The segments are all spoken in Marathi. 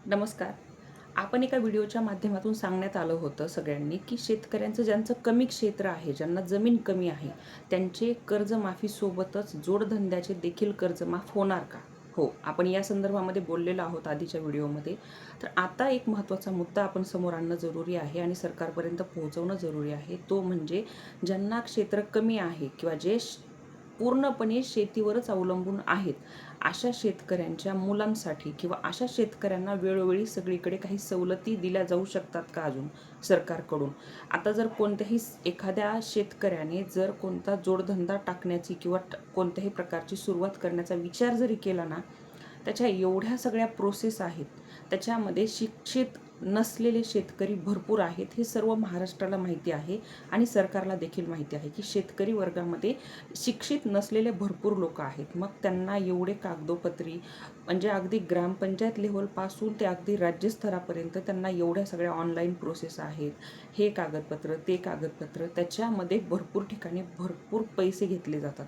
नमस्कार. आपण एका व्हिडिओच्या माध्यमातून सांगण्यात आलं होतं सगळ्यांनी, की शेतकऱ्यांचं ज्यांचं कमी क्षेत्र आहे, ज्यांना जमीन कमी आहे, त्यांचे कर्जमाफीसोबतच जोडधंद्याचे देखील कर्जमाफ होणार का? हो, आपण या संदर्भामध्ये बोललेलो आहोत आधीच्या व्हिडिओमध्ये. तर आता एक महत्त्वाचा मुद्दा आपण समोर आणणं जरुरी आहे आणि सरकारपर्यंत पोहोचवणं जरुरी आहे. तो म्हणजे ज्यांना क्षेत्र कमी आहे किंवा जे पूर्णपणे शेतीवरच अवलंबून आहेत, अशा शेतकऱ्यांच्या मुलांसाठी किंवा अशा शेतकऱ्यांना वेळोवेळी सगळीकडे काही सवलती दिल्या जाऊ शकतात का अजून सरकारकडून? आता जर कोणत्याही एखाद्या शेतकऱ्याने जर कोणता जोडधंदा टाकण्याची किंवा कोणत्याही प्रकारची सुरुवात करण्याचा विचार जरी केला ना, त्याच्या एवढ्या सगळ्या प्रोसेस आहेत. त्याच्यामध्ये शिक्षित नसलेले शेतकरी भरपूर आहेत. हे सर्व महाराष्ट्राला माहिती आहे आणि सरकारला देखील माहिती आहे, की शेतकरी वर्गामध्ये शिक्षित नसलेले भरपूर लोक आहेत. मग त्यांना एवढे कागदोपत्री म्हणजे अगदी ग्रामपंचायत लेव्हलपासून ते अगदी राज्यस्तरापर्यंत त्यांना एवढ्या सगळ्या ऑनलाईन प्रोसेस आहेत. हे कागदपत्र, ते कागदपत्र, त्याच्यामध्ये भरपूर ठिकाणी भरपूर पैसे घेतले जातात,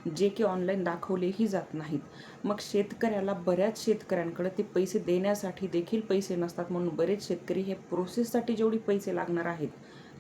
जे की ऑनलाईन दाखवलेही जात नाहीत. मग शेतकऱ्याला बऱ्याच शेतकऱ्यांकडे ते पैसे देण्यासाठी देखील पैसे नसतात, म्हणून बरेच शेतकरी हे प्रोसेससाठी जेवढी पैसे लागणार आहेत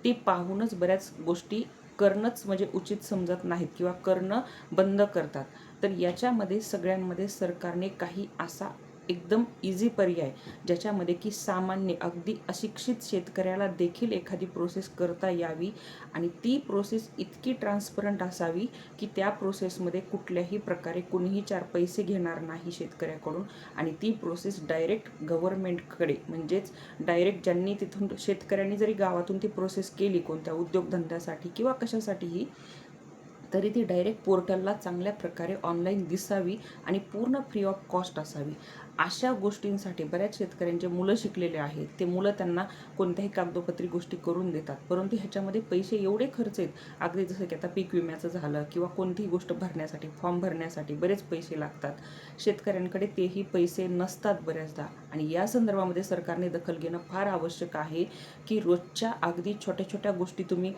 ती पाहूनच बऱ्याच गोष्टी करणंच म्हणजे उचित समजत नाहीत किंवा करणं बंद करतात. तर याच्यामध्ये सगळ्यांमध्ये सरकारने काही असा एकदम इझी पर्याय, ज्याच्यामध्ये की सामान्य अगदी अशिक्षित शेतकऱ्याला देखील एखादी प्रोसेस करता यावी आणि ती प्रोसेस इतकी ट्रान्सपरंट असावी की त्या प्रोसेसमध्ये कुठल्याही प्रकारे कुणीही 4 पैसे घेणार नाही शेतकऱ्याकडून आणि ती प्रोसेस डायरेक्ट गव्हर्नमेंटकडे, म्हणजेच डायरेक्ट ज्यांनी तिथून शेतकऱ्यांनी जरी गावातून ती प्रोसेस केली कोणत्या उद्योगधंद्यासाठी किंवा कशासाठीही, तरी ती डायरेक्ट पोर्टलला चांगल्या प्रकारे ऑनलाईन दिसावी आणि पूर्ण फ्री ऑफ कॉस्ट असावी. अशा गोष्टींसाठी बऱ्याच शेतकऱ्यांचे मुलं शिकलेले आहेत. ते मुलं त्यांना कोणत्याही कागदोपत्री गोष्टी करून देतात, परंतु ह्याच्यामध्ये पैसे एवढे खर्च आहेत. अगदी जसं की आता पीक विम्याचं झालं किंवा कोणतीही गोष्ट भरण्यासाठी, फॉर्म भरण्यासाठी बरेच पैसे लागतात. शेतकऱ्यांकडे तेही पैसे नसतात बऱ्याचदा आणि या संदर्भामध्ये सरकारने दखल घेणं फार आवश्यक आहे, की रोजच्या अगदी छोट्या छोट्या गोष्टी तुम्ही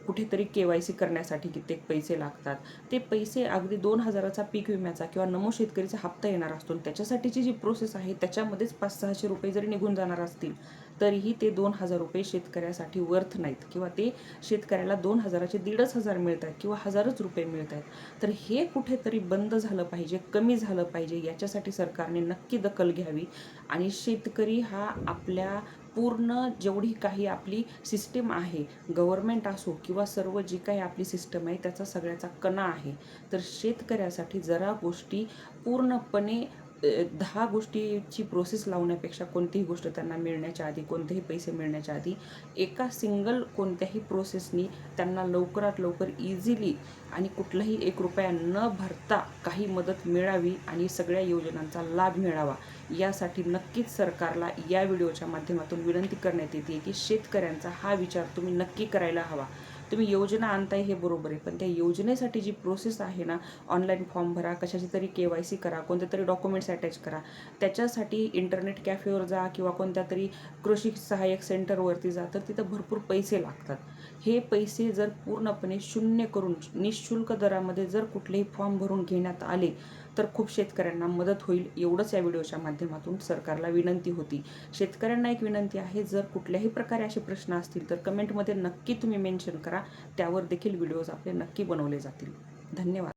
कुठेतरी KYC करण्यासाठी कित्येक पैसे लागतात. ते पैसे अगदी 2,000चा पीक विम्याचा किंवा नमो शेतकरीचा हप्ता येणार असतो, त्याच्यासाठीची जी प्रोसेस आहे त्याच्यामध्येच 500-600 रुपये जरी निघून जाणार असतील, तरीही ते 2,000 रुपये शेतकऱ्यासाठी वर्थ नाहीत किंवा ते शेतकऱ्याला 2,000चे 1,500 मिळत आहेत किंवा 1,000च रुपये मिळत आहेत. तर हे कुठेतरी बंद झालं पाहिजे, कमी झालं पाहिजे. याच्यासाठी सरकारने नक्की दखल घ्यावी आणि शेतकरी हा आपल्या पूर्ण जेवढी काही आपली सिस्टीम आहे, गव्हर्नमेंट असो किंवा सर्व जी काही आपली सिस्टम आहे, त्याचा सगळ्याचा कणा आहे. तर शेतकऱ्यासाठी जरा गोष्टी पूर्णपणे 10 गोष्टीची प्रोसेस लावण्यापेक्षा कोणतीही गोष्ट त्यांना मिळण्याच्या आधी, कोणतेही पैसे मिळण्याच्या आधी एका सिंगल कोणत्याही प्रोसेसनी त्यांना लवकरात लवकर इझिली आणि कुठलाही 1 रुपया न भरता काही मदत मिळावी आणि सगळ्या योजनांचा लाभ मिळावा, यासाठी नक्कीच सरकारला या व्हिडिओच्या माध्यमातून विनंती करण्यात येते की शेतकऱ्यांचा हा विचार तुम्ही नक्की करायला हवा. तुम्ही योजना आणताय हे बरोबर आहे, पण त्या योजनेसाठी जी प्रोसेस आहे ना, ऑनलाईन फॉर्म भरा, कशाची तरी KYC करा, कोणते तरी डॉक्युमेंट्स अटॅच करा, त्याच्यासाठी इंटरनेट कॅफेवर जा किंवा कोणत्या तरी कृषी सहाय्यक सेंटरवरती जा, तर तिथं भरपूर पैसे लागतात. हे पैसे जर पूर्णपणे शून्य करून निःशुल्क दरामध्ये जर कुठलेही फॉर्म भरून घेण्यात आले तर खूप शेतकऱ्यांना मदत होईल. एवढंच या व्हिडिओच्या माध्यमातून सरकारला विनंती होती. शेतकऱ्यांना एक विनंती आहे, जर कुठल्याही प्रकारे असे प्रश्न असतील तर कमेंटमध्ये नक्की तुम्ही मेन्शन करा. त्यावर देखील व्हिडिओज आपले नक्की बनवले जातील. धन्यवाद.